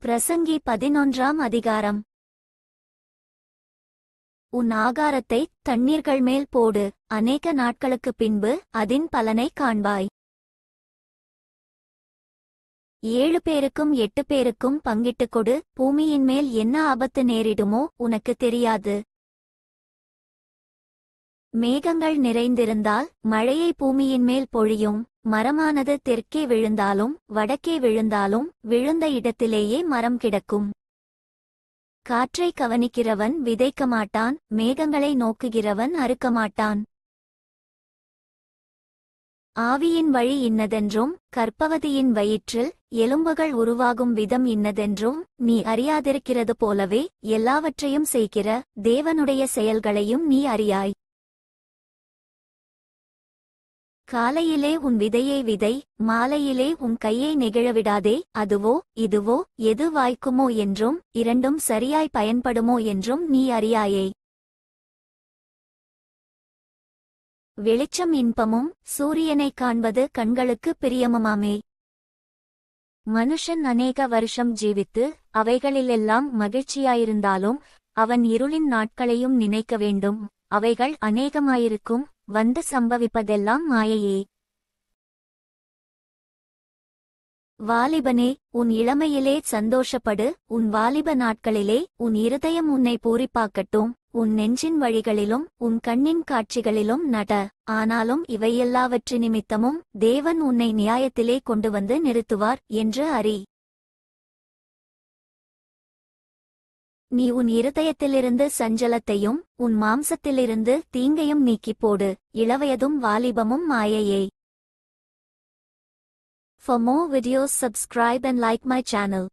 பிரசங்கி 11ஆம் அதிகாரம். உன் ஆகாரத்தை தண்ணீர்கள் மேல் போடு, அநேக நாட்களுக்குப் பின்பு அதின் பலனைக் காண்பாய். 7 பேருக்கும் 8 பேருக்கும் பங்கிட்டுக் கொடு, பூமியின் மேல் என்ன ஆபத்து நேரிடுமோ உனக்குத் தெரியாது. மேகங்கள் நிறைந்திருந்தால் மழையை பூமியின் மேல் பொழியும். மரமானது தெற்கே விழுந்தாலும் வடக்கே விழுந்தாலும் விழுந்த இடத்திலேயே மரம் கிடக்கும். காற்றை கவனிக்கிறவன் விதைக்க மாட்டான், மேகங்களை நோக்குகிறவன் அறுக்க மாட்டான். ஆவியின் வழி இன்னதென்றும் கர்ப்பவதியின் வயிற்றில் எலும்புகள் உருவாகும் விதம் இன்னதென்றும் நீ அறியாதிருக்கிறது போலவே எல்லாவற்றையும் செய்கிற தேவனுடைய செயல்களையும் நீ அறியாய். காலையிலே உன் விதையை விதை, மாலையிலே உன் கையை நெகிழவிடாதே. அதுவோ இதுவோ எது வாய்க்குமோ என்றும் இரண்டும் சரியாய் பயன்படுமோ என்றும் நீ அறியாயே. வெளிச்சம் இன்பமும் சூரியனைக் காண்பது கண்களுக்கு பிரியமுமாமே. மனுஷன் அநேக வருஷம் ஜீவித்து அவைகளிலெல்லாம் மகிழ்ச்சியாயிருந்தாலும் அவன் இருளின் நாட்களையும் நினைக்க வேண்டும். அவைகள் அநேகமாயிருக்கும், வந்து சம்பவிப்பதெல்லாம் மாயையே. வாலிபனே, உன் இளமையிலே சந்தோஷப்படு, உன் வாலிப நாட்களிலே உன் இருதயம் உன்னை பூரிப்பாக்கட்டும். உன் நெஞ்சின் வழிகளிலும் உன் கண்ணின் காட்சிகளிலும் நட. ஆனாலும் இவையெல்லாவற்று நிமித்தமும் தேவன் உன்னை நியாயத்திலே கொண்டு வந்து நிறுத்துவார் என்று அறி. நீ உன் இருதயத்திலிருந்து சஞ்சலத்தையும் உன் மாம்சத்திலிருந்து தீங்கையும் நீக்கிப் போடு. இளவயதும் வாலிபமும் மாயையே. For more videos subscribe and like my channel.